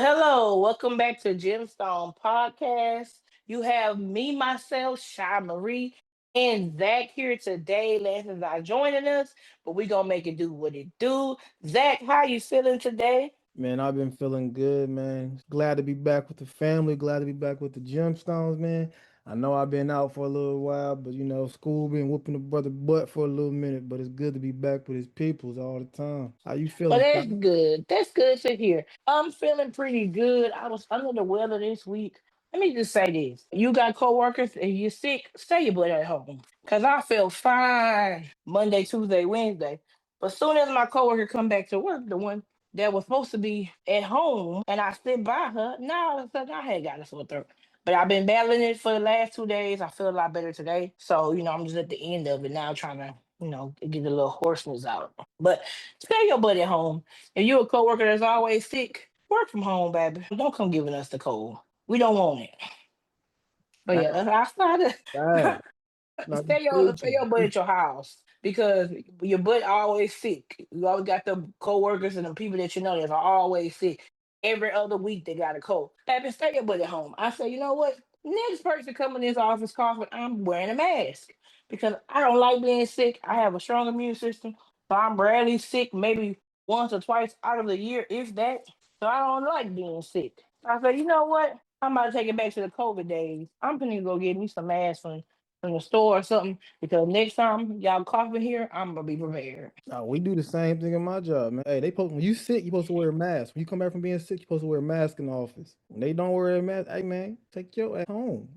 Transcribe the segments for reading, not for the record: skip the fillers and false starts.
Hello, welcome back to Gemstone Podcast. You have me, myself, Shy Marie, and Zach here today. Lessons are joining us, but we gonna make it do what it do. Zach, how you feeling today? Man, I've been feeling good, man. Glad to be back with the family. Glad to be back with the Gemstones, man. I know I've been out for a little while, but school been whooping the brother butt for a little minute. But it's good to be back with his peoples all the time. How you Well, feeling, that's Shotty? good. That's good to hear. I'm feeling pretty good. I was under the weather this week. Let me just say this. You got coworkers and you're sick, stay your butt at home. Cause I felt fine Monday, Tuesday, Wednesday. But soon as my coworker come back to work, the one that was supposed to be at home and I sit by her, now all of a sudden I had got a sore throat. But I've been battling it for the last 2 days. I feel a lot better today. So, I'm just at the end of it now trying to, get a little hoarseness out. But stay your butt at home. If you're a coworker that's always sick, work from home, baby. Don't come giving us the cold. We don't want it. But That, yeah, I that, started. not Stay your butt preaching. at your house because your butt always sick. You always got the coworkers and the people that you know that are always sick. Every other week they got a cold. Baby, stay your butt at home. I say, you know what? Next person coming in this office coughing, I'm wearing a mask because I don't like being sick. I have a strong immune system, so I'm rarely sick. Maybe once or twice out of the year, if that. So I don't like being sick. I said, you know what? I'm about to take it back to the COVID days. I'm gonna go get me some masks from the store or something because next time y'all coughing here, I'm gonna be prepared. Nah, we do the same thing in my job, man. Hey, when you sick, you supposed to wear a mask. When you come back from being sick, you supposed to wear a mask in the office. When they don't wear a mask, hey man, take your ass home.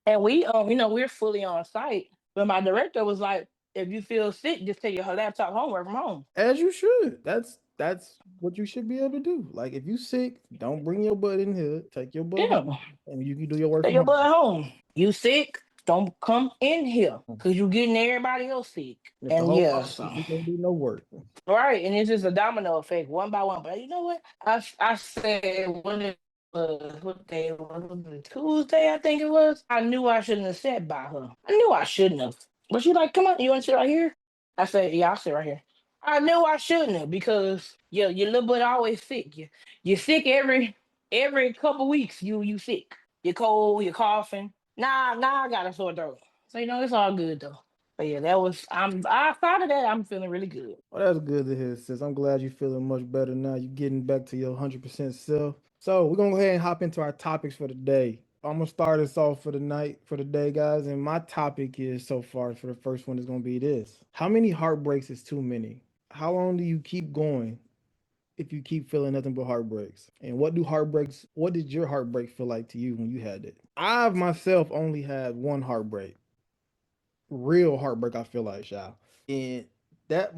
And we're fully on site. But my director was like, if you feel sick, just take your laptop home, work from home. As you should. That's what you should be able to do. Like if you sick, don't bring your butt in here. Take your butt home, Yeah. and you can do your work Take from your butt home. home. You sick? Don't come in here because you getting everybody else sick. If the And whole yeah, office, so we can't do no work. right, and it's just a domino effect, one by one. But you know what? I said when it was what day was it Tuesday? I think it was. I knew I shouldn't have sat by her. I knew I shouldn't have. But she like, come on, you want to sit right here? I said, yeah, I'll sit right here. I knew I shouldn't have because your little butt always sick. You're sick every couple weeks. You sick. You're cold. You're coughing. Nah, I got a sore throat. So it's all good though. But yeah, that was I thought of that. I'm feeling really good. Well, that's good to hear, sis. I'm glad you're feeling much better now. You're getting back to your 100% self. So we're gonna go ahead and hop into our topics for the day. I'm gonna start us off for the night, for the day, guys. And my topic is so far for the first one is gonna be this: how many heartbreaks is too many? How long do you keep going if you keep feeling nothing but heartbreaks? And what did your heartbreak feel like to you when you had it? I've myself only had one heartbreak, real heartbreak, I feel like, Sha. And that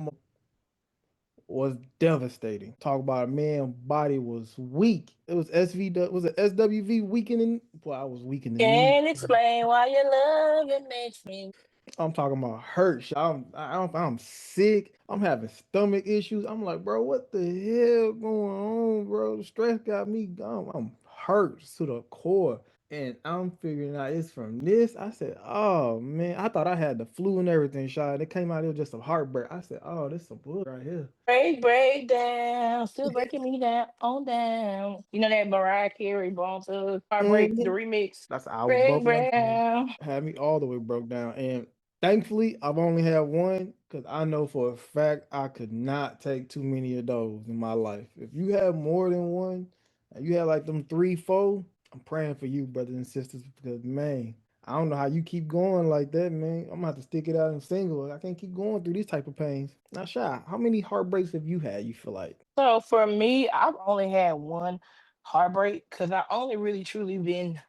was devastating. Talk about a man body was weak. It was was it SWV weakening? Boy, I was weak in the knee. Can't explain why your love it makes me. I'm talking about hurt. I'm sick. I'm having stomach issues. I'm like, bro, what the hell going on, bro? The stress got me. I'm hurt to the core. And I'm figuring out it's from this. I said, oh man, I thought I had the flu and everything, shot. It came out, it was just a heartbreak. I said, oh, this some bull right here. Break down, still breaking me down, on down. You know that Mariah Carey Bone Thugs Heartbreak, the Mhm. remix. That's I was Break broke down. down. Had me all the way broke down. And thankfully, I've only had one because I know for a fact I could not take too many of those in my life. If you have more than one, and you have like them three, four, I'm praying for you, brothers and sisters, because man, I don't know how you keep going like that, man. I'm gonna have to stick it out and single. I can't keep going through these type of pains. Now, Shy, how many heartbreaks have you had? You feel like? So for me, I've only had one heartbreak because I only really truly been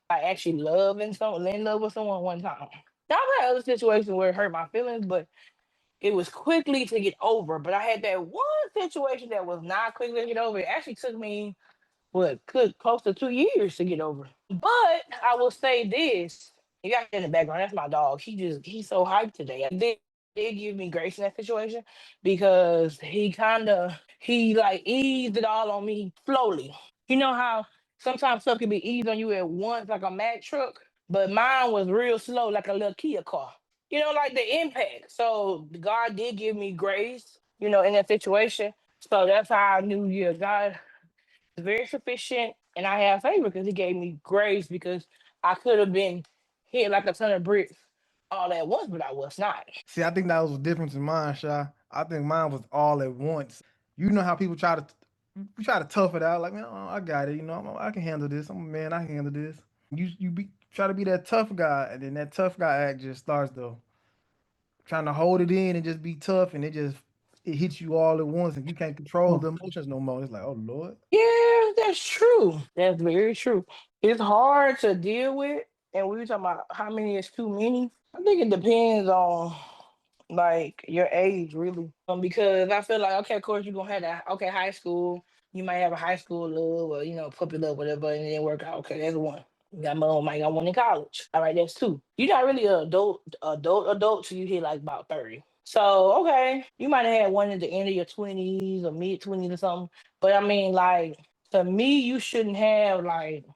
actually loving someone, in love with someone one time. Now, I've had other situations where it hurt my feelings, but it was quickly to get over. But I had that one situation that was not quickly to get over. It actually took me close to 2 years to get over. But I will say this: you got in the background. That's my dog. He's so hyped today. I did give me grace in that situation because he like eased it all on me slowly. You know how sometimes stuff can be eased on you at once, like a Mack truck, but mine was real slow, like a little Kia car. Like the impact. So God did give me grace, in that situation. So that's how I knew, yeah, God It's very sufficient, and I have favor because he gave me grace because I could have been hit like a ton of bricks all at once, but I was not. See, I think that was a difference in mine, Shy. I think mine was all at once. You know how people try to tough it out, like man, I got it. You know, I can handle this. I'm a man. I can handle this. Try to be that tough guy, and then that tough guy act just starts to trying to hold it in and just be tough, and it hits you all at once, and you can't control the emotions no more. It's like, oh Lord. Yeah, that's true. That's very true. It's hard to deal with, and we were talking about how many is too many. I think it depends on like your age, really. Because I feel like okay, of course you're gonna have that. Okay, high school, you might have a high school love or puppy love, whatever, and it didn't work out. Okay, that's one. You got mom might got one in college. All right, that's two. You're not really an adult till you hit like about 30. So okay, you might have had one at the end of your 20s or mid 20s or something. But I mean, like to me, you shouldn't have like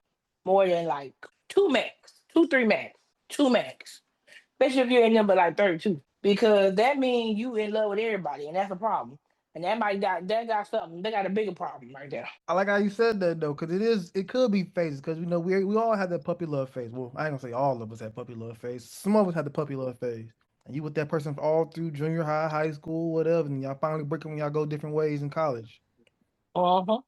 more than like two max, two, three max, two max. Especially if you're in number like 32. Because that means you in love with everybody, and that's a problem. And that got something, they got a bigger problem right there. I like how you said that though, because it could be phases. Because you know we all had that puppy love phase. Well, I ain't gonna say all of us had puppy love phase. Some of us had the puppy love phase, and you with that person all through junior high, high school, whatever, and y'all finally break up when y'all go different ways in college. Uh-huh.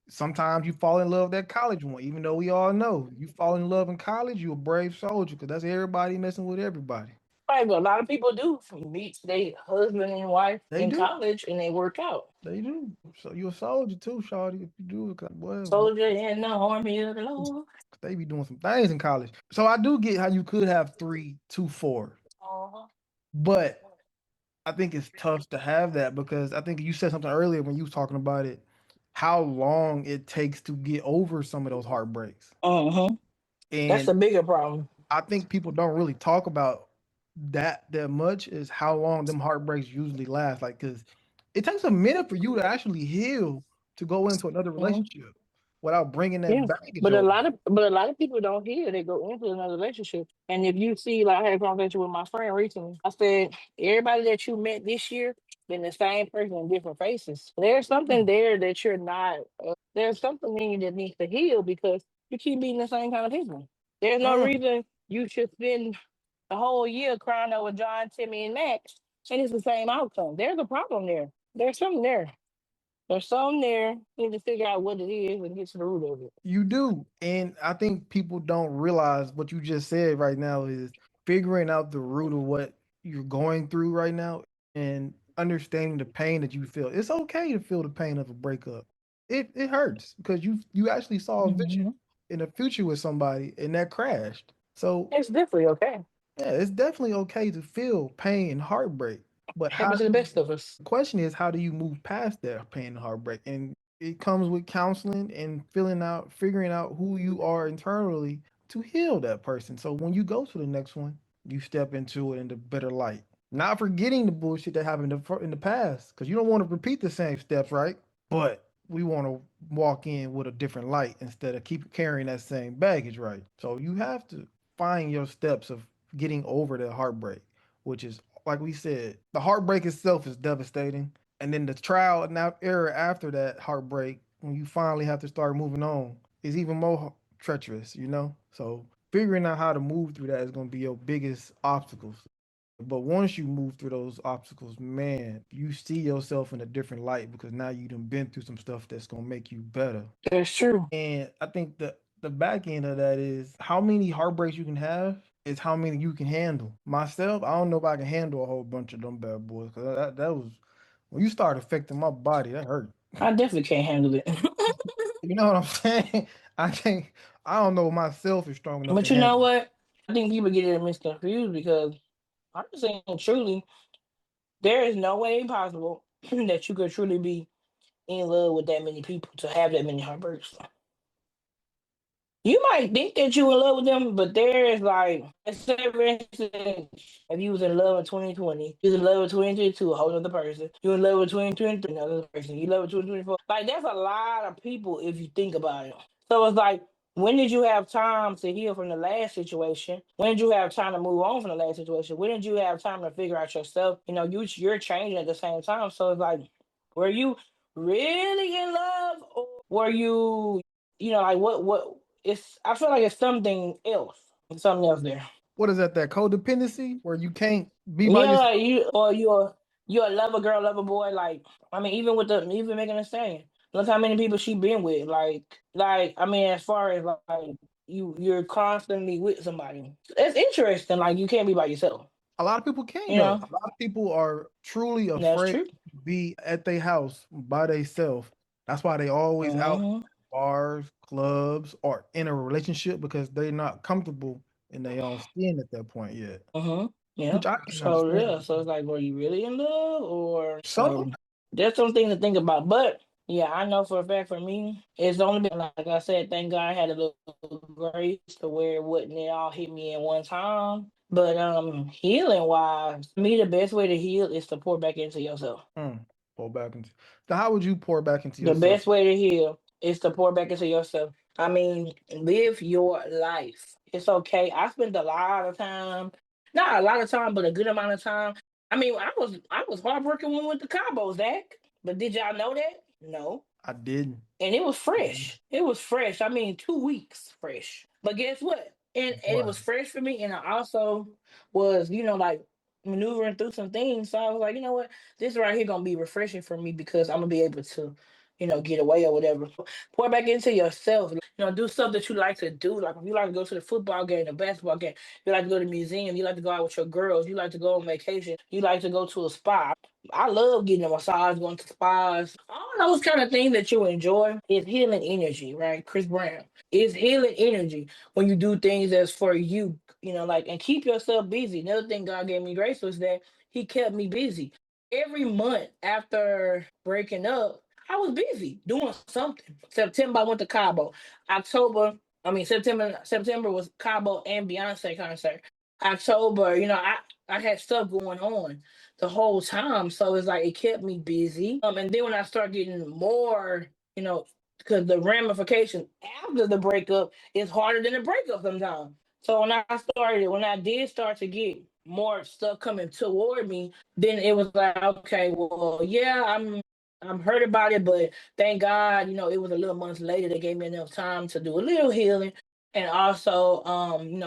Sometimes you fall in love with that college one, even though we all know you fall in love in college, you a brave soldier, because that's everybody messing with everybody. Right, but a lot of people do meet their husband and wife They in do, college and they work out. they do. So you a soldier too, Shawty, if you do it, 'cause boy, Soldier in the army of the Lord. they be doing some things in college. So I do get how you could have three, two, four, Uh-huh. but I think it's tough to have that because I think you said something earlier when you was talking about it, how long it takes to get over some of those heartbreaks. Uh-huh. That's And a bigger problem. I think people don't really talk about that much is how long them heartbreaks usually last. Like, cause it takes a minute for you to actually heal to go into another Mhm. relationship without bringing Yeah, that baggage but a over. lot of but a lot of people don't hear. They go into another relationship, and if you see, like I had a conversation with my friend recently. I said everybody that you met this year been the same person in different faces. There's something Mm, there that you're not. There's something in you that needs to heal because you keep meeting the same kind of people. There's no mm. reason you should spend the whole year crying over John, Timmy, and Max, and it's the same outcome. There's a problem there. There's something there. There's something there. You need to figure out what it is and get to the root of it. You do. And I think people don't realize what you just said right now is figuring out the root of what you're going through right now and understanding the pain that you feel. It's okay to feel the pain of a breakup. It hurts because you actually saw a vision Mhm. in the future with somebody and that crashed. So It's definitely okay. yeah, it's definitely okay to feel pain and heartbreak. But Happens to the best of us. the question is how do you move past that pain and heartbreak? And it comes with counseling and figuring out who you are internally to heal that person. So when you go to the next one, you step into it in the better light. Not forgetting the bullshit that happened in the past, because you don't want to repeat the same steps, right? But we want to walk in with a different light instead of keep carrying that same baggage, right? So you have to find your steps of getting over the heartbreak, which is like we said, the heartbreak itself is devastating, and then the trial and error after that heartbreak, when you finally have to start moving on, is even more treacherous, you know. So figuring out how to move through that is going to be your biggest obstacles. But once you move through those obstacles, man, you see yourself in a different light because now you done been through some stuff that's gonna make you better. That's true. And I think the back end of that is how many heartbreaks you can have is how many you can handle. Myself, I don't know if I can handle a whole bunch of them bad boys because that was when you start affecting my body, that hurt. I definitely can't handle it. You know what I'm saying? I can't. I don't know if myself is strong enough to But you know handle. what? I think people get it misconfused because I'm just saying truly, there is no way possible that you could truly be in love with that many people to have that many heartbreaks. You might think that you in love with them, but there is like, let's say for instance, if you was in love in 2020, you was in love with 2022, a whole other person. You in love with 2023, another person. You love with 2024. Like that's a lot of people if you think about it. So it's like, when did you have time to heal from the last situation? When did you have time to move on from the last situation? When did you have time to figure out yourself? You're changing at the same time. So it's like, were you really in love? were you, like what it's I feel like it's something else. It's something else there. What is that? That codependency where you can't be by Yeah, yourself. like you're a lover girl, lover boy. Like I mean, even making a saying. Look how many people she been with. Like I mean, as far as like you're constantly with somebody. It's interesting. Like you can't be by yourself. A lot of people can't You though. know, A lot of people are truly that's afraid true. to be at their house by themselves. That's why they always out Mm-hmm. bars, clubs, or in a relationship because they're not comfortable in their own skin at that point yet. Mm-hmm. Yeah. Which I can So understand. yeah. So it's like, were you really in love or Some That's something to think about. But yeah, I know for a fact for me, it's only been like I said, thank God I had a little grace to where it wouldn't it all hit me at one time. But healing wise, to me the best way to heal is to pour back into yourself. mm, pour back into. So how would you pour back into The yourself? best way to heal is to pour back into yourself. I mean, live your life. It's okay. I spent a lot of time, not a lot of time, but a good amount of time. I mean, I was heartbroken when we went to Cabo, Zach. But did y'all know that? No. I didn't. And it was Mhm. fresh. It was fresh. I mean, 2 weeks fresh. But guess what? And it Right. was fresh for me. And I also was, like maneuvering through some things. So I was like, you know what? This right here gonna be refreshing for me because I'm gonna be able to, get away or whatever. Pour back into yourself. Do stuff that you like to do. Like if you like to go to the football game, the basketball game, you like to go to the museum, you like to go out with your girls, you like to go on vacation, you like to go to a spa. I love getting a massage, going to spas, all those kind of things that you enjoy is healing energy, right? Chris Brown is healing energy when you do things that's for you, like and keep yourself busy. Another thing God gave me grace was that He kept me busy. Every month after breaking up, I was busy doing something. September I went to Cabo. September was Cabo and Beyonce concert. October, I had stuff going on the whole time. So it's like it kept me busy. And then when I start getting more, you know, because the ramification after the breakup is harder than the breakup sometimes. So when I did start to get more stuff coming toward me, then it was like, okay, well, yeah, I'm hurt about it, but thank God, it was a little months later that gave me enough time to do a little healing and also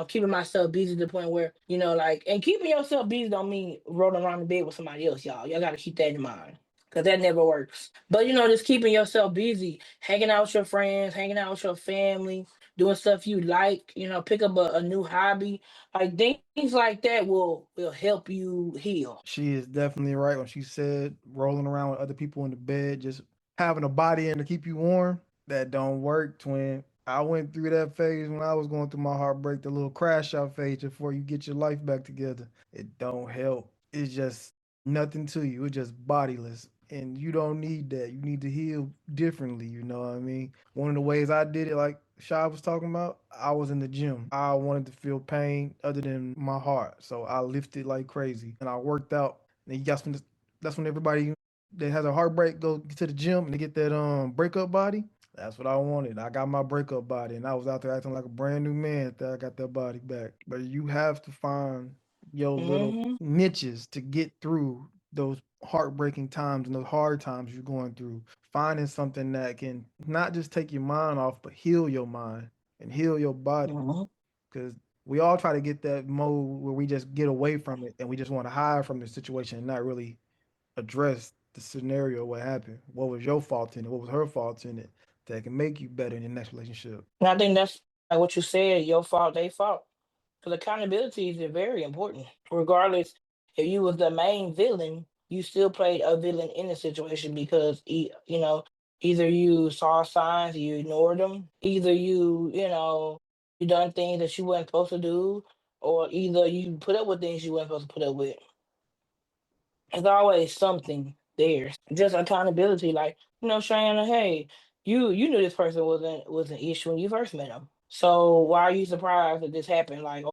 keeping myself busy to the point where like and keeping yourself busy don't mean rolling around the bed with somebody else, y'all got to keep that in mind because that never works. But just keeping yourself busy, hanging out with your friends, hanging out with your family, doing stuff you like, pick up a new hobby, like things like that will help you heal. She is definitely right when she said rolling around with other people in the bed, just having a body in to keep you warm. That don't work, twin. I went through that phase when I was going through my heartbreak, the little crash out phase before you get your life back together. It don't help. It's just nothing to you. It's just bodiless. And you don't need that. You need to heal differently, you know what I mean? One of the ways I did it, like Shy was talking about, I was in the gym. I wanted to feel pain other than my heart. So I lifted like crazy and I worked out. And that's when everybody that has a heartbreak go to the gym and they get that breakup body. That's what I wanted. I got my breakup body and I was out there acting like a brand new man after I got that body back. But you have to find your little Hmm. niches to get through those heartbreaking times and those hard times you're going through. Finding something that can not just take your mind off, but heal your mind and heal your body. Hmm. Because we all try to get that mode where we just get away from it and we just want to hide from the situation and not really address the scenario, what happened, what was your fault in it, what was her fault in it, that can make you better in your next relationship. And I think that's like what you said, your fault, they fault. Because accountability is very important. Regardless if you was the main villain, you still played a villain in the situation because either you saw signs, you ignored them, either you done things that you weren't supposed to do, or either you put up with things you weren't supposed to put up with. There's always something there. Just accountability, like Shayna, hey, you knew this person was an issue when you first met him. So why are you surprised that this happened? Like, oh,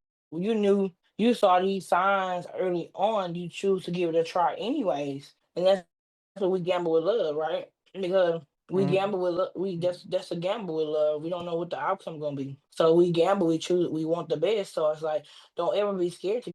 you saw these signs early on. You choose to give it a try anyways, and that's what we gamble with love, right? Because we gamble with we that's a gamble with love. We don't know what the outcome gonna be, so we gamble. We choose. We want the best. So it's like don't ever be scared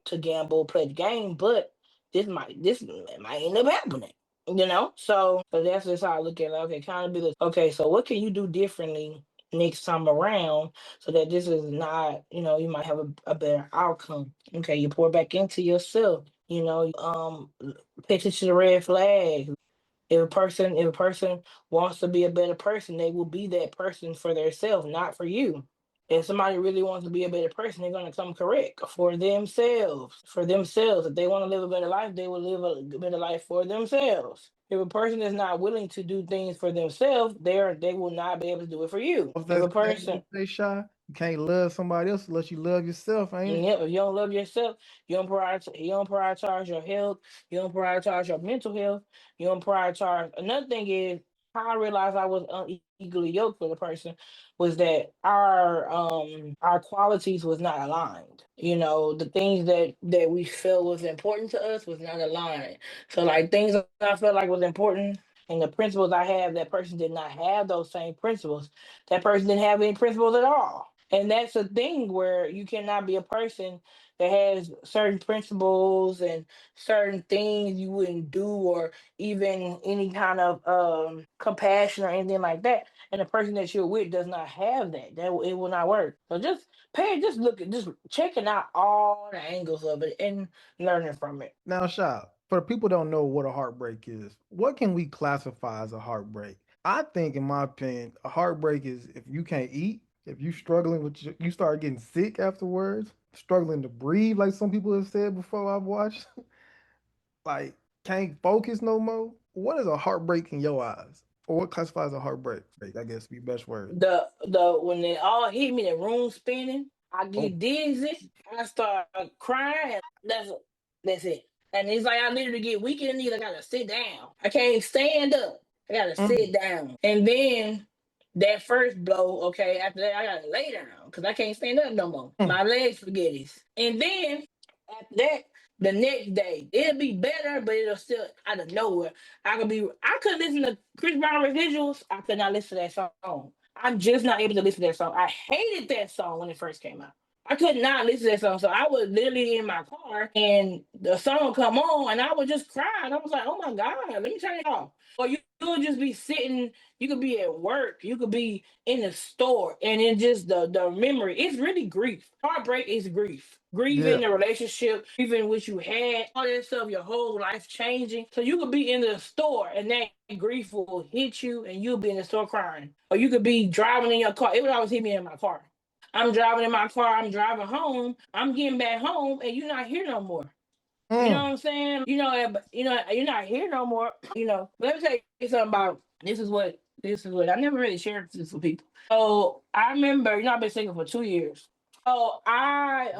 to gamble, play the game, but this might end up happening. So that's just how I look at it. Okay, accountability. Okay, so what can you do differently next time around so that this is not, you might have a better outcome. Okay, you pour back into yourself. Pay attention to the red flags. If a person wants to be a better person, they will be that person for themselves, not for you. If somebody really wants to be a better person, they're gonna come correct for themselves. For themselves. If they want to live a better life, they will live a better life for themselves. If a person is not willing to do things for themselves, they will not be able to do it for you. What's If that a saying person they say, Shy? You can't love somebody else unless you love yourself, ain't it? Yeah, if you don't love yourself, you don't prioritize your health, you don't prioritize your mental health, you don't prioritize. Another thing is how I realized I was unequally yoked with a person was that our qualities was not aligned. The things that we felt was important to us was not aligned. So like things that I felt like was important and the principles I have, that person did not have those same principles. That person didn't have any principles at all. And that's a thing where you cannot be a person that has certain principles and certain things you wouldn't do, or even any kind of compassion or anything like that. And the person that you're with does not have that. It will not work. So just checking out all the angles of it and learning from it. Now, Shy, for the people who don't know what a heartbreak is, what can we classify as a heartbreak? I think, in my opinion, a heartbreak is if you can't eat, if you struggling with, you start getting sick afterwards, struggling to breathe, like some people have said before I've watched, like can't focus no more. What is a heartbreak in your eyes? Or what classifies a heartbreak? I guess be best word. The when it all hit me, the room spinning, I Oh, get dizzy, I start crying. That's it. And it's like I literally get weak in the knees. I gotta sit down. I can't stand up. I gotta mm, sit down. And then that first blow, okay, after that I gotta lay down because I can't stand up no more. mm, My legs spaghettis. And then after that, the next day, it'll be better, but it'll still out of nowhere. I could listen to Chris Brown residuals. I could not listen to that song. I'm just not able to listen to that song. I hated that song when it first came out. I could not listen to that song. So I was literally in my car and the song come on and I would just cry. And I was like, oh my God, let me turn it off. Or you'll just be sitting, you could be at work, you could be in the store, and it just the memory, it's really grief. Heartbreak is grief. yeah. Grieving the relationship, grieving what you had, all that stuff, your whole life changing. So you could be in the store and that grief will hit you and you'll be in the store crying. Or you could be driving in your car. It would always hit me in my car. I'm driving in my car, I'm driving home, I'm getting back home, and you're not here no more. You know Mm, what I'm saying? You're not here no more. But let me tell you something about this is what I never really shared this with people. So I remember, I've been single for 2 years. So I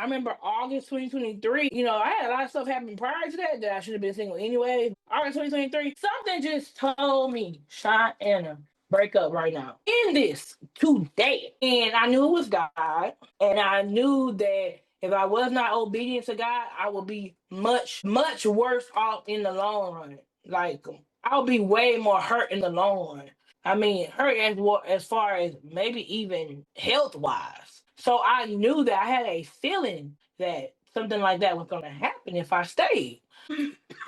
remember August 2023. I had a lot of stuff happen prior to that I should have been single anyway. August 2023, something just told me, Cheyenne, break up right now. In this today. And I knew it was God. And I knew that if I was not obedient to God, I would be much, much worse off in the long run. Like I'll be way more hurt in the long run. I mean, hurt as far as maybe even health wise. So I knew that I had a feeling that something like that was going to happen if I stayed.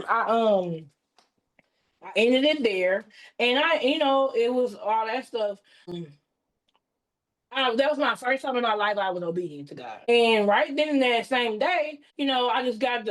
I I ended it there, and it was all that stuff. That was my first time in my life I was obedient to God. And right then and that same day, I just got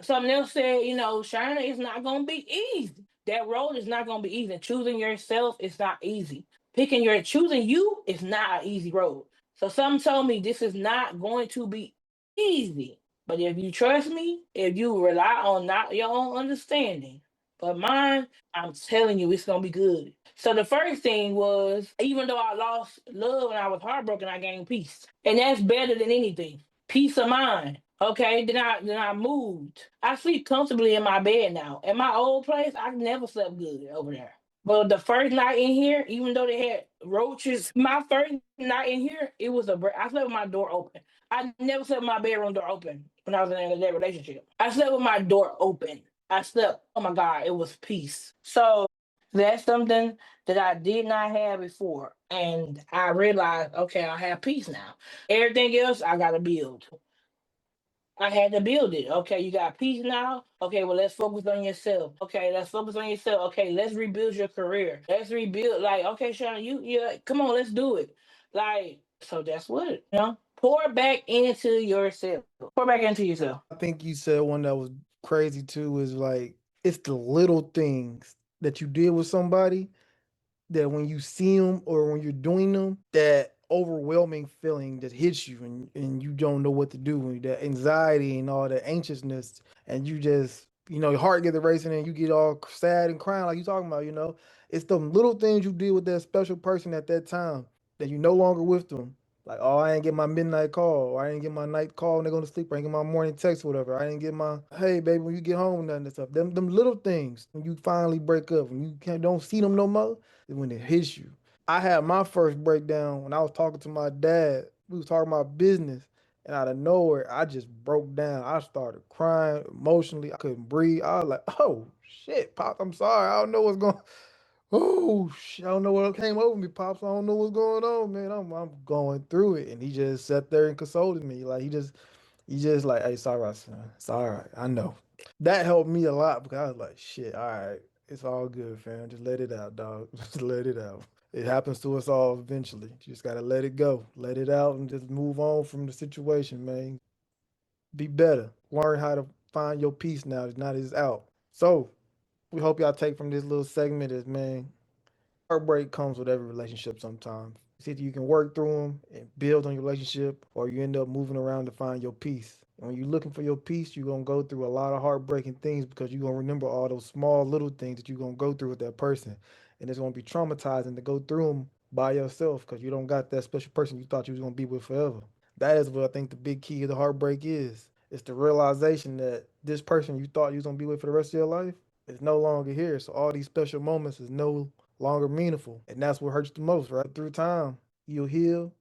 something else said, Shana, it's not gonna be easy. That road is not gonna be easy. Choosing yourself is not easy. Choosing you is not an easy road. So something told me this is not going to be easy. But if you trust me, if you rely on not your own understanding, but mine, I'm telling you, it's gonna be good. So the first thing was, even though I lost love and I was heartbroken, I gained peace, and that's better than anything. Peace of mind. Okay, then I moved. I sleep comfortably in my bed now. At my old place, I never slept good over there. But the first night in here, even though they had roaches, my first night in here, I slept with my door open. I never slept with my bedroom door open when I was in that relationship. I slept with my door open. I slept. Oh my God, it was peace. So that's something that I did not have before, and I realized, okay, I have peace now. Everything else I gotta build. I had to build it. Okay, you got peace now. Okay, well, let's focus on yourself. Okay, let's focus on yourself. Okay, let's rebuild your career. Let's rebuild. Like, okay, Sean, you like, come on, let's do it. Like, so that's what, pour back into yourself. Pour back into yourself. I think you said one that was crazy too is like it's the little things that you did with somebody that when you see them or when you're doing them, that overwhelming feeling that hits you and you don't know what to do, and that anxiety and all that anxiousness, and you just, your heart gets racing and you get all sad and crying like you talking about. It's the little things you did with that special person at that time that you no longer with them. Like, oh, I didn't get my midnight call, or I didn't get my night call when they're going to sleep, or I didn't get my morning text, or whatever. I didn't get my, hey, baby, when you get home, and that stuff. Them little things, when you finally break up, when you don't see them no more, is when it hits you. I had my first breakdown when I was talking to my dad. We was talking about business, and out of nowhere, I just broke down. I started crying emotionally. I couldn't breathe. I was like, oh, shit, Pop, I'm sorry. I don't know what's going. Oh, shit, I don't know what came over me, Pops. I don't know what's going on, man. I'm going through it. And he just sat there and consoled me. Like, he just like, hey, it's all right, son. It's all right. I know. That helped me a lot because I was like, shit, all right. It's all good, fam. Just let it out, dog. Just let it out. It happens to us all eventually. You just gotta let it go. Let it out and just move on from the situation, man. Be better. Learn how to find your peace now. It's not as out. So we hope y'all take from this little segment is, man, heartbreak comes with every relationship sometimes. It's either you can work through them and build on your relationship, or you end up moving around to find your peace. And when you're looking for your peace, you're gonna go through a lot of heartbreaking things because you're gonna remember all those small little things that you're gonna go through with that person. And it's gonna be traumatizing to go through them by yourself because you don't got that special person you thought you was gonna be with forever. That is what I think the big key of the heartbreak is. It's the realization that this person you thought you was gonna be with for the rest of your life is no longer here. So all these special moments is no longer meaningful. And that's what hurts the most, right? Through time, you'll heal.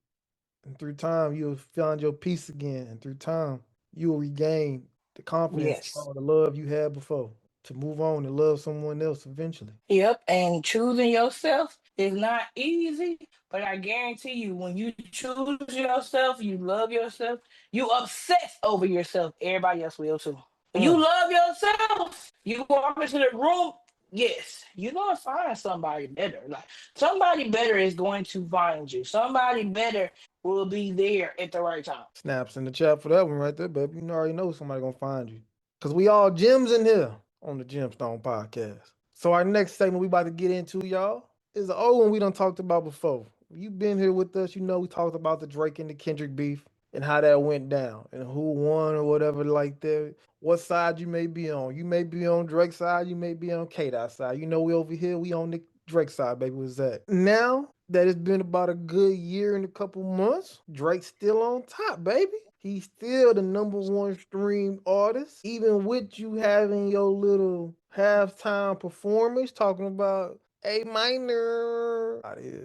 And through time, you'll find your peace again. And through time, you'll regain the confidence Yes. or the love you had before to move on and love someone else eventually. Yep. And choosing yourself is not easy, but I guarantee you, when you choose yourself, you love yourself, you obsess over yourself, everybody else will too. When you Mm. love yourself, you walk into the room, yes, you're gonna find somebody better. Like, somebody better is going to find you. Somebody better will be there at the right time. Snaps in the chat for that one right there, baby. You already know somebody gonna find you. Cause we all gems in here on the Gemstone Podcast. So our next segment we about to get into, y'all, is the old one we done talked about before. You been here with us, you know we talked about the Drake and the Kendrick beef and how that went down and who won or whatever like that. What side you may be on. You may be on Drake's side, you may be on K-Dot's side. You know we over here, we on the Drake side, baby. What's that? Now that it's been about a good year and a couple months, Drake's still on top, baby. He's still the number one streamed artist, even with you having your little halftime performance talking about A minor.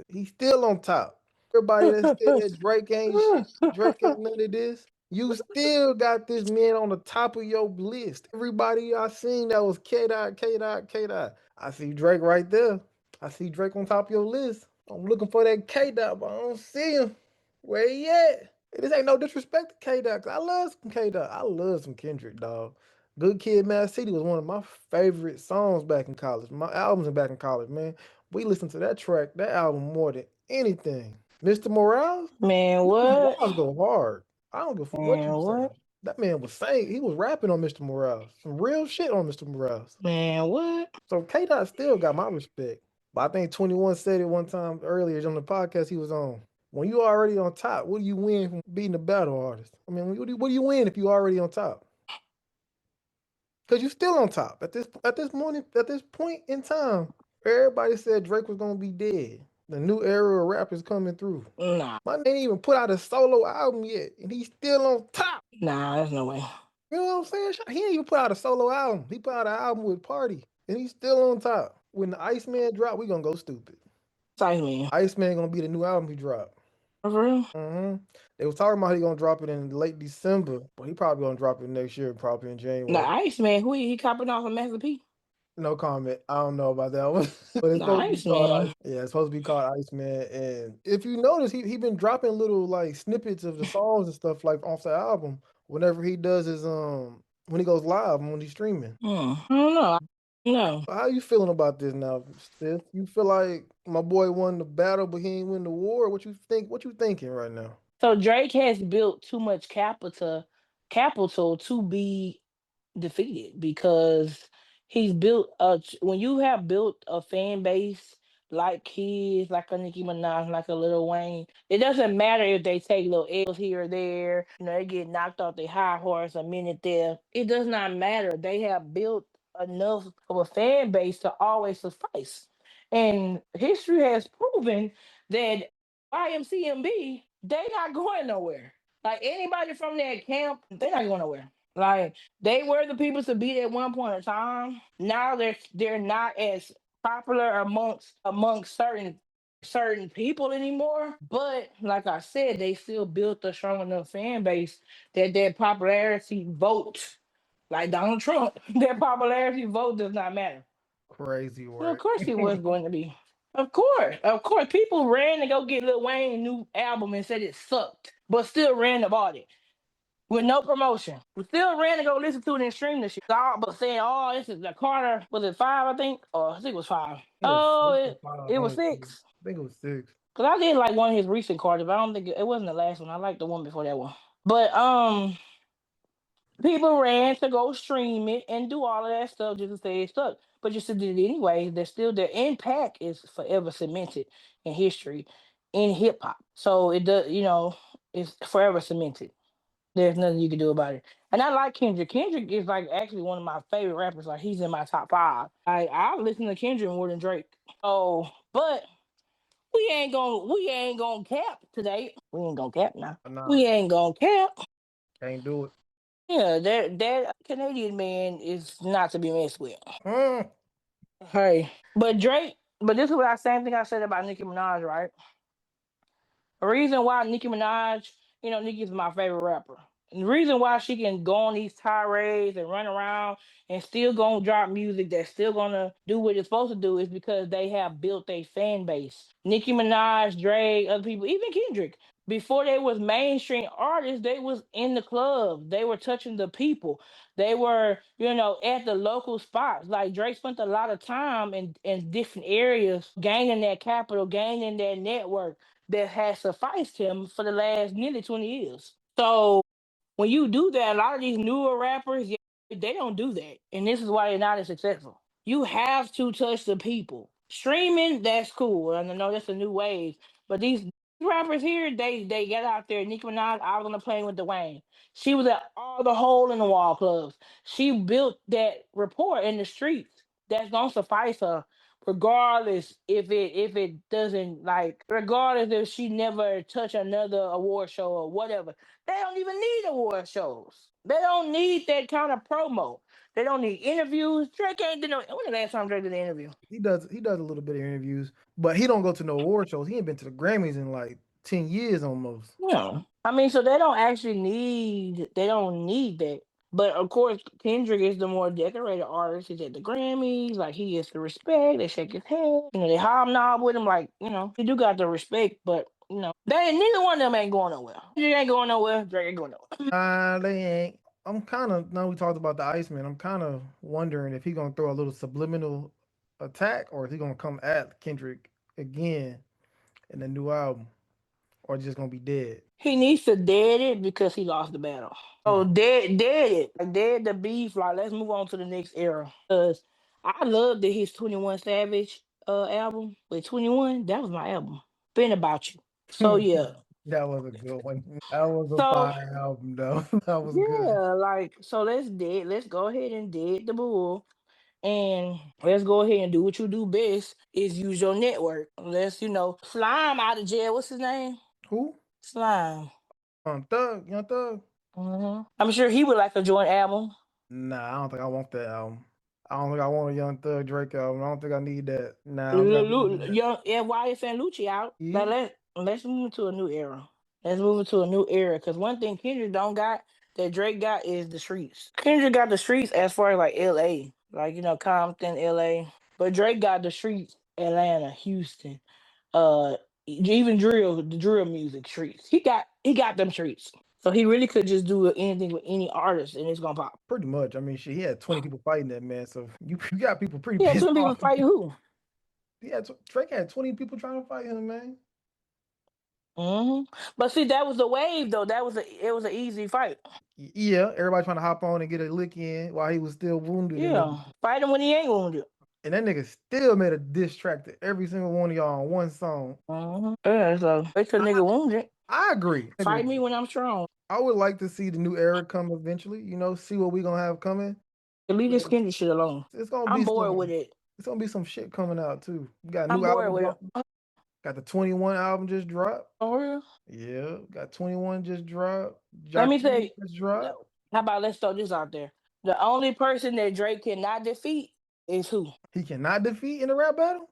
He's still on top. Everybody that said that Drake ain't shit, Drake ain't none of this, you still got this man on the top of your list. Everybody I seen that was K dot, K dot, K dot. I see Drake right there. I see Drake on top of your list. I'm looking for that K dot, but I don't see him. Where he at? This ain't no disrespect to K Dot. I love some K Dot. I love some Kendrick, dog. Good Kid, Mad City was one of my favorite songs back in college. My albums back in college, man. We listened to that track, that album more than anything. Mr. Morale, Man, Mr. what? Morale go hard. I don't give a fuck what Man, you say. what? That man was saying he was rapping on Mr. Morale. Some real shit on Mr. Morale. Man, what? So K Dot still got my respect. But I think 21 said it one time earlier on the podcast he was on. When you already on top, what do you win from beating a battle artist? I mean, what do you win if you already on top? Because you still on top at this point in time. Everybody said Drake was gonna be dead. The new era of rap is coming through. Nah, My nigga ain't even put out a solo album yet, and he's still on top. nah, there's no way. You know what I'm saying? He ain't even put out a solo album. He put out an album with Party, and he's still on top. When the Iceman drop, we gonna go stupid. Besides me. Iceman gonna be the new album he dropped. For real? They was talking about he gonna drop it in late December, but he probably gonna drop it next year, probably in The January. Iceman, who he copping off of Master P? No comment. I don't know about that one. But it's supposed to be Nice called man. Ice. Yeah, it's supposed to be called Iceman. And if you notice, he been dropping little like snippets of the songs and stuff like off the album whenever he does his when he goes live and when he's streaming. I don't know. No. How you feeling about this now, Steph? You feel like my boy won the battle, but he ain't win the war? What you think? What you thinking right now? So Drake has built too much capital to be defeated because he's built when you have built a fan base like kids, like a Nicki Minaj, like a Lil Wayne, it doesn't matter if they take little L's here or there, they get knocked off their high horse a minute there. It does not matter. They have built enough of a fan base to always suffice. And history has proven that YMCMB, they not going nowhere. Like anybody from that camp, they're not going nowhere. Like they were the people to beat at one point in time. Now they're not as popular amongst certain people anymore. But like I said, they still built a strong enough fan base that their popularity vote, like Donald Trump, their popularity vote does not matter. Crazy Well, of work. course it was going to be. Of course, people ran to go get Lil Wayne's new album and said it sucked, but still ran to bought it with no promotion. We still ran to go listen to it and stream the shit. All but saying, "Oh, this is the Carter." Was it five? I think, or I think it was five. It was Oh, six or it five. it was six. I think it was six. Cause I did like one of his recent Carters, but I don't think it wasn't the last one. I liked the one before that one. But people ran to go stream it and do all of that stuff just to say it sucked. But you still did it anyway. There's still their impact is forever cemented in history in hip hop. So it does, it's forever cemented. There's nothing you can do about it. And I like Kendrick. Kendrick is like actually one of my favorite rappers. Like he's in my top five. I listen to Kendrick more than Drake. Oh, but we ain't gonna cap today. We ain't gonna cap now. Nah, We ain't gonna cap. can't do it. Yeah, that Canadian man is not to be messed with. Mm. Hey, but Drake. But this is what I same thing I said about Nicki Minaj, right? The reason why Nicki Minaj, Nicki's my favorite rapper. And the reason why she can go on these tirades and run around and still gonna drop music that's still gonna do what it's supposed to do is because they have built a fan base. Nicki Minaj, Drake, other people, even Kendrick. Before they was mainstream artists, they was in the club. They were touching the people. They were, at the local spots. Like Drake spent a lot of time in different areas, gaining that capital, gaining that network that has sufficed him for the last nearly 20 years. So when you do that, a lot of these newer rappers, yeah, they don't do that. And this is why they're not as successful. You have to touch the people. Streaming, that's cool. And I know that's a new wave. But these rappers here, they get out there. Nicki Minaj, I was on the plane with Dwayne. She was at all the hole in the wall clubs. She built that rapport in the streets that's gonna suffice her regardless if it doesn't, like, regardless if she never touch another award show or whatever. They don't even need award shows. They don't need that kind of promo. They don't need interviews. Drake ain't did no. When the last time Drake did an interview? He does a little bit of interviews, but he don't go to no award shows. He ain't been to the Grammys in like 10 years almost. No. I mean, so they don't actually need. They don't need that. But of course, Kendrick is the more decorated artist. He's at the Grammys. Like he gets the respect. They shake his hand. They hobnob with him. Like he do got the respect. But they neither one of them ain't going nowhere. Kendrick ain't going nowhere. Drake ain't going nowhere. They ain't. I'm kind of now we talked about the Iceman. I'm kind of wondering if he gonna throw a little subliminal attack or if he gonna come at Kendrick again in the new album, or just gonna be dead. He needs to dead it because he lost the battle. Mm. So dead it. Like dead the beef. Like let's move on to the next era. Cause I loved his 21 Savage album. With 21, that was my album. Been about you. So yeah. That was a good one. That was a So fire album though. That was good. yeah, like so let's go ahead and dead the bull. And let's go ahead and do what you do best is use your network. Let's, Slime out of jail. What's his name? Who? Slime. Thug, Young Thug. I'm sure he would like a joint album. Nah, I don't think I want that album. I don't think I want a Young Thug Drake album. I don't think I need that. Nah, I'm not doing that. Young NYS and Lucci out. Yeah. But let's move into a new era. Let's move into a new era. Cause one thing Kendrick don't got that Drake got is the streets. Kendrick got the streets as far as like LA. like Compton, LA. But Drake got the streets, Atlanta, Houston, even the drill music streets. He got them streets. So he really could just do anything with any artist and it's gonna pop. Pretty much. I mean, shit, he had 20 people fighting that man, so you got people pretty Yeah, pissed some people off. fighting who? Yeah, Drake had 20 people trying to fight him, man. hmm But see, that was a wave though. It was an easy fight. Yeah, everybody trying to hop on and get a lick in while he was still wounded and Yeah, everything. fight him when he ain't wounded. And that nigga still made a diss track to every single one of y'all on one song. Yeah, so wait till I, nigga wounded. I agree. Fight me when I'm strong. I would like to see the new era come eventually. See what we gonna have coming. Leave this skinny shit alone. It's gonna be I'm bored some. with it. It's gonna be some shit coming out too. We got a I'm new bored album with drop. it. Got the 21 album just dropped. For real? Yeah, got 21 just dropped. Let me Jacquees say, just dropped. how about let's throw this out there. The only person that Drake cannot defeat is who? He cannot defeat in a rap battle.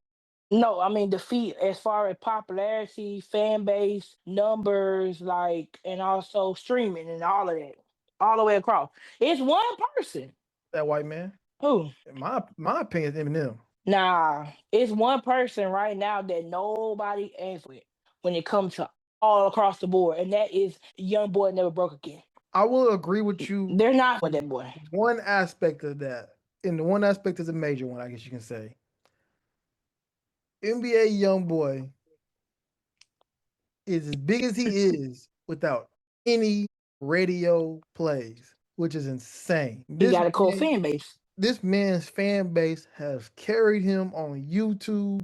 No, I mean defeat as far as popularity, fan base, numbers, like, and also streaming and all of that, all the way across. It's one person. That white man. Who? In my opinion, is Eminem. Nah, it's one person right now that nobody ain't with when it comes to all across the board, and that is Young Boy Never Broke Again. I will agree with you. They're not with that boy. One aspect of that, and the one aspect is a major one, I guess you can say. NBA YoungBoy is as big as he is without any radio plays, which is insane. He got a cool fan base. This man's fan base has carried him on YouTube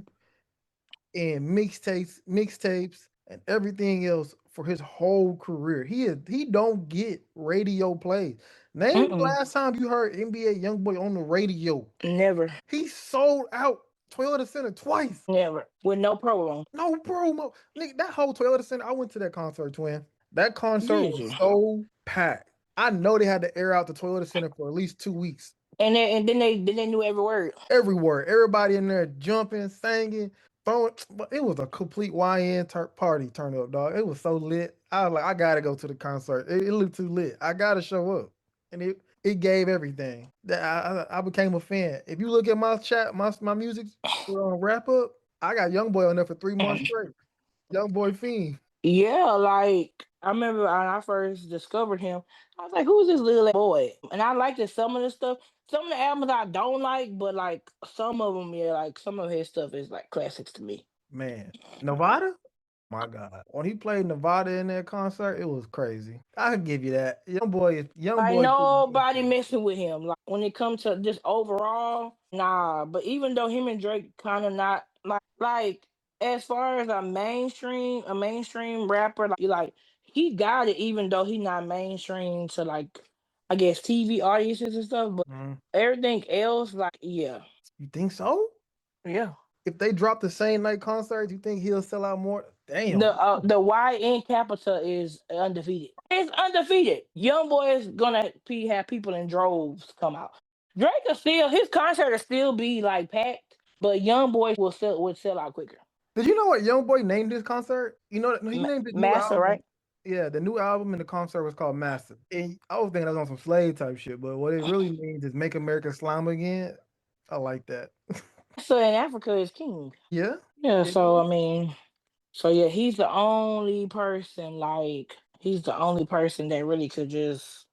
and mixtapes, and everything else for his whole career. He don't get radio plays. Name the last time you heard NBA YoungBoy on the radio. Never. He sold out Toyota Center twice. Never. With no promo. No promo. Nigga, that whole Toyota Center, I went to that concert, twin. That concert was so packed. I know they had to air out the Toyota Center for at least 2 weeks. And then they knew every word. Every word. Everybody in there jumping, singing, throwing. But it was a complete YN party turn up, dog. It was so lit. I was like, I gotta go to the concert. It looked too lit. I gotta show up. And it gave everything. That I became a fan. If you look at my chat, my music wrap up, I got YoungBoy on there for 3 months straight. YoungBoy Fiend. Yeah, like I remember when I first discovered him, I was like, "Who's this little boy?" And I liked some of the stuff. Some of the albums I don't like, but like some of them, yeah, like some of his stuff is like classics to me. Man, Nevada? My God. When he played Nevada in that concert, it was crazy. I can give you that. Young Like boy. nobody messing with him. Like when it comes to just overall, nah. But even though him and Drake kind of not like as far as a mainstream rapper, like he got it. Even though he not mainstream to like, I guess TV audiences and stuff. But everything else, like yeah, You think so? yeah. If they drop the same night concert, you think he'll sell out more? Damn. The YN Capital is undefeated. It's undefeated. Young boy is gonna have people in droves come out. Drake will still his concert will still be like packed, but Young Boy would sell out quicker. Did you know what YoungBoy named his concert? You know he named his new Master, album. right? Yeah, the new album and the concert was called Massive. And I was thinking that was on some slave type shit, but what it really means is make America slime again. I like that. So in Africa is king. Yeah. Yeah, so I mean, so yeah, he's the only person that really could just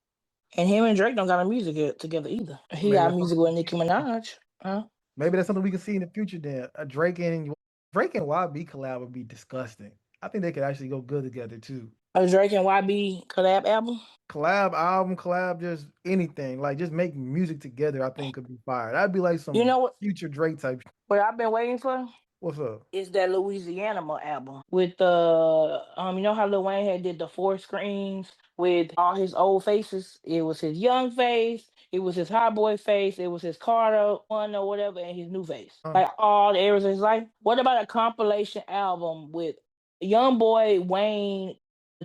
and him and Drake don't got a music together either. He got music with Nicki Minaj. Huh? Maybe that's something we can see in the future then. A Drake and YB collab would be disgusting. I think they could actually go good together too. A Drake and YB collab album? Collab album, collab, just anything. Like just make music together, I think could be fire. That'd be like some future Drake type. What I've been waiting for? What's up? It's that Louisiana album with you know how Lil Wayne had did the 4 screens with all his old faces. It was his young face, it was his hot boy face, it was his Carter one or whatever, and his new face. Like all the areas of his life. What about a compilation album with Young Boy, Wayne,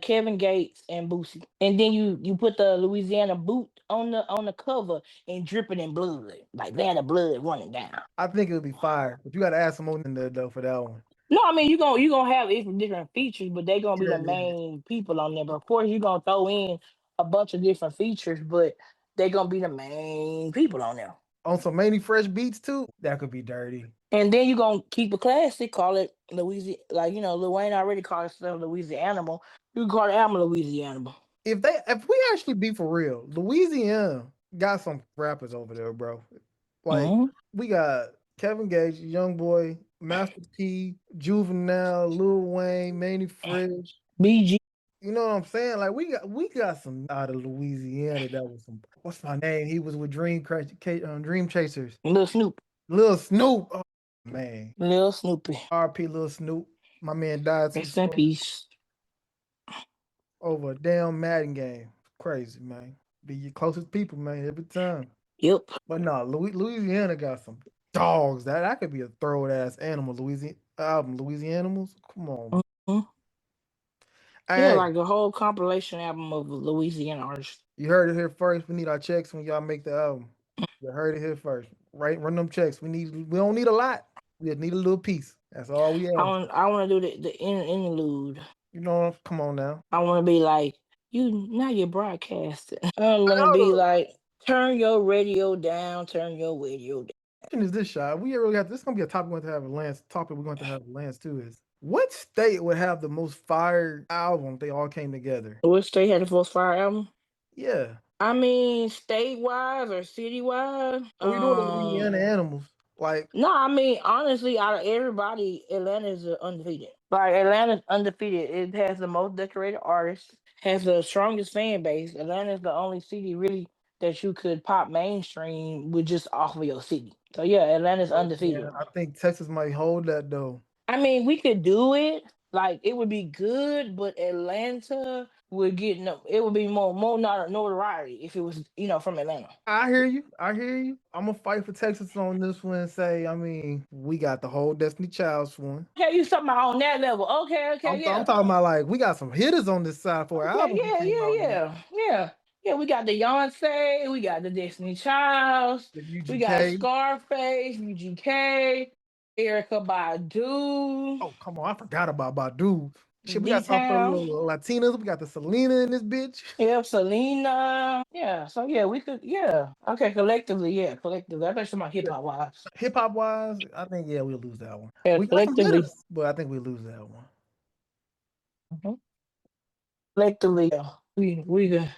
Kevin Gates, and Boosie, and then you put the Louisiana boot on the cover and dripping in blood, like they had the blood running down. I think it would be fire, but you got to add some more in there though for that one. No, I mean you gonna have different features, but they gonna be the main people on there. But of course you gonna throw in a bunch of different features, but they gonna be the main people on there. on some Manny Fresh beats too. That could be dirty. And then you gonna keep it classy, call it Louisiana. Like Lil Wayne already called himself Louisiana. You can call the album Louisiana. If we actually be for real, Louisiana got some rappers over there, bro. Like Mm-hmm. we got Kevin Gates, Young Boy, Master P, Juvenile, Lil Wayne, Manny Fresh. You know what I'm saying? Like we got some out of Louisiana that was some. What's my name? He was with Dream Chasers. Lil Snoop. Lil Snoop. Oh, man. Lil Snoopy. RP Lil Snoop. My man died too Rest in soon peace. over a damn Madden game. Crazy, man. Be your closest people, man, every time. Yep. But no, Louisiana got some dogs. That could be a throw ass animal. Louisiana album, Louisianimals. Come on. Hmm. Yeah, Hey, like the whole compilation album of Louisiana artists. you heard it here first. We need our checks when y'all make the album. You heard it here first. Right? Run them checks. We don't need a lot. We just need a little piece. That's all we ask. I want to do the interlude. You know, come on now. I want to be like, you now you're broadcasting. I want to I be know like, turn your radio down, turn your radio down. is this shot. We really have this is gonna be a topic we're going to have a Lance topic we're going to have Lance too is what state would have the most fire album if they all came together? Which state had the first fire album? Yeah. I mean, state wise or city wise? We doing the Louisiana animals. Like No, I mean honestly, out of everybody, Atlanta's undefeated. Like Atlanta's undefeated. It has the most decorated artists, has the strongest fan base. Atlanta's the only city really that you could pop mainstream with just off of your city. So yeah, Atlanta's yeah, undefeated. I think Texas might hold that though. I mean, we could do it. Like it would be good, but Atlanta would get no. It would be more not notoriety if it was from Atlanta. I hear you. I hear you. I'm gonna fight for Texas on this one and say, I mean, we got the whole Destiny Child's one. Okay, you talking about on that level? Okay, okay, I'm yeah. talking about like we got some hitters on this side for an Yeah, album we yeah, came yeah, out with. yeah, yeah. Yeah, we got the Beyonce, we got the Destiny Childs, The we got UGK. Scarface, UGK, Erica Badu, Oh, come on. I forgot about Badu. Shit, we D got some Town, little Latinas. We got the Selena in this bitch. yeah, Selena. Yeah, so yeah, we could, yeah. Okay, collectively, yeah, collectively. I bet you my hip hop wise. Hip hop wise, I think yeah, we'll lose that one. Yeah, We got some collectively. hitters, but I think we lose that one. Mhm. Collectively, yeah. We could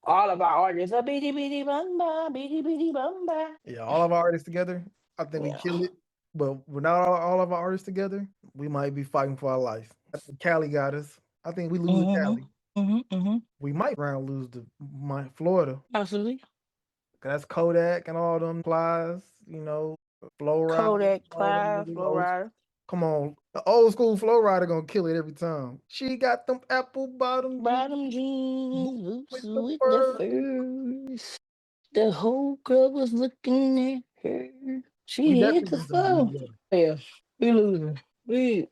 all of our artists. A bitty bitty bumba, bitty bitty bumba. Yeah, all of our artists together, I think we Yeah. kill it. But without all of our artists together, we might be fighting for our life. I think Cali got us. I think we lose to Mm-hmm. Cali. Mm-hmm. We might round lose to my Florida. Absolutely. 'Cause that's Kodak and all them plies, Flow Rider, Kodak, all them Plies, niggas. Flow Rider. Come on. The old school Flow Rider gonna kill it every time. She got them apple bottom jeans, Bottom jeans, boots boots with the with the fur. furs. The whole club was looking at her. We She hit definitely the need some floor. Louisiana. Yeah, we losing. We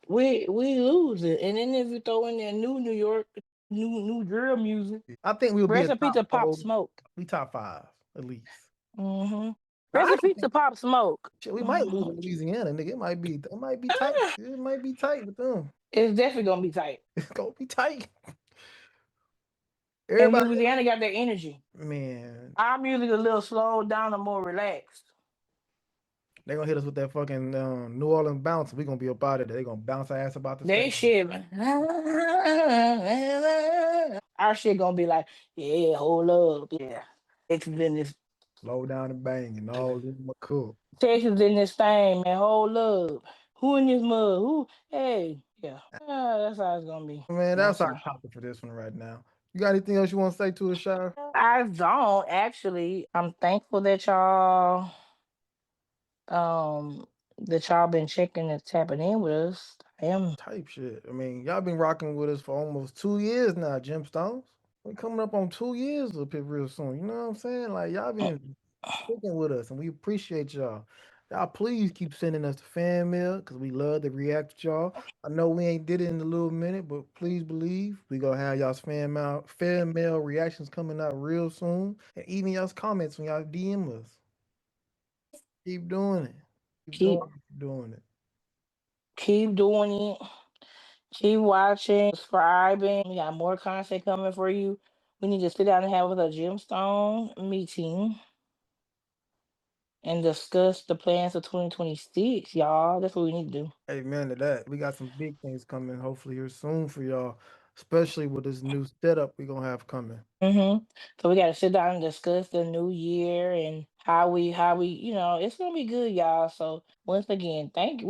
lose it. And then if you throw in that New York, new drill music, I think we'll be a recipe top to Pop four. Smoke. We top five at least. Mm-hmm. I Recipe actually to Pop Smoke. shit, we might lose to Mhm. Louisiana, nigga. It might be tight. It might be tight with them. It's definitely gonna be tight. It's gonna be tight. And Everybody, Louisiana got that energy. man, Our music a little slowed down and more relaxed. they gonna hit us with that fucking New Orleans bounce. We gonna be up out of there. They gonna bounce our ass about the They stage. shit. Our shit gonna be like, yeah, hold up, yeah. Texas in this Slow down and bang and all in my cup. Texas in this thing, man. Hold up. Who in this mud? Who? Hey, yeah. That's how it's gonna be. Man, No, that's our sir. topic for this one right now. You got anything else you want to say to us, Shire? I don't actually. I'm thankful um that y'all been checking and tapping in with us. I am. Type shit. I mean, y'all been rocking with us for almost 2 years now, Gemstones. We coming up on 2 years up here real soon. You know what I'm saying? Like y'all been sticking with us, and we appreciate y'all. Y'all please keep sending us the fan mail because we love to react to y'all. I know we ain't did it in a little minute, but please believe we gonna have y'all's fan mail reactions coming out real soon, and even y'all's comments when y'all DM us. Keep doing it. Keep doing Keep it. Keep doing it. keep doing it. Keep watching, subscribing. We got more content coming for you. We need to sit down and have a gemstone meeting and discuss the plans for 2026, y'all. That's what we need to do. Amen to that. We got some big things coming hopefully here soon for y'all, especially with this new setup we gonna have coming. Mm-hmm. So we got to sit down and discuss the new year and how we, it's gonna be good, y'all. So once again, thank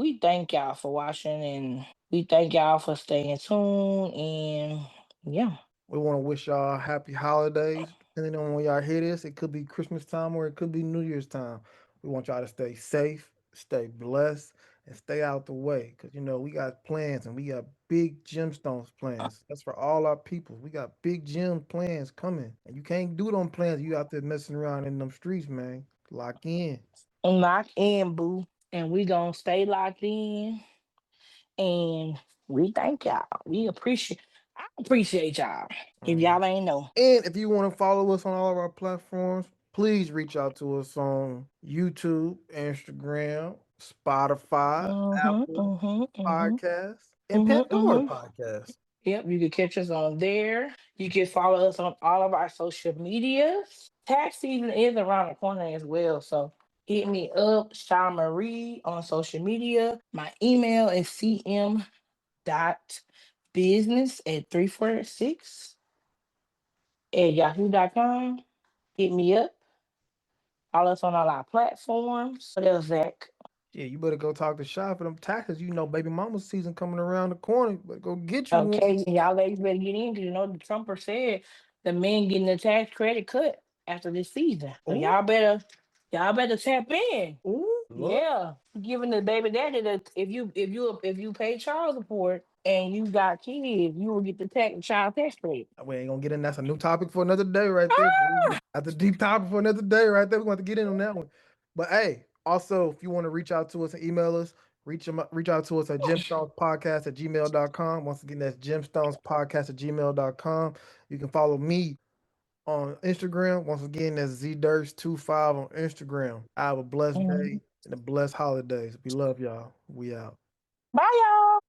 y'all for watching, and we thank y'all for staying tuned. And yeah. We want to wish y'all happy holidays. Depending on when y'all hear this, it could be Christmas time or it could be New Year's time. We want y'all to stay safe, stay blessed, and stay out the way. Cause we got plans and we got big gemstones plans. That's for all our people. We got big gem plans coming. And you can't do them plans. You out there messing around in them streets, man. Lock in. Lock in, boo. And we gonna stay locked in. And we thank y'all. I appreciate y'all. If Mhm. y'all ain't know. And if you want to follow us on all of our platforms, please reach out to us on YouTube, Instagram, Spotify, Mm-hmm. Apple Mm-hmm. Mm-hmm. Podcasts, and Mm-hmm. Pandora Mm-hmm. Podcasts. Yep, you can catch us on there. You can follow us on all of our social medias. Tax season is around the corner as well. So hit me up, Sha Marie on social media. My email is cm.business at 346 at yahoo.com. Hit me up. Follow us on all our platforms. What else, Zach? Yeah, you better go talk to Shy for them taxes. Baby mama season coming around the corner. You better go get you one. Okay, y'all ladies better get in because the Trumper said the men getting the tax credit cut after this season. So Ooh, y'all better tap in. ooh, look. Yeah, giving the baby daddy the if you pay child support and you got kids, you will get the child tax credit. We ain't gonna get in. That's a new topic for another day, right there. Ah! That's a deep topic for another day, right there. We're going to get in on that one. But hey, also, if you want to reach out to us and email us, reach out to us at gemstonespodcast@gmail.com. Once again, that's gemstonespodcast@gmail.com. You can follow me on Instagram. Once again, that's zdurst25 on Instagram. I have a blessed Mhm. day and a blessed holidays. We love y'all. We out. Bye, y'all.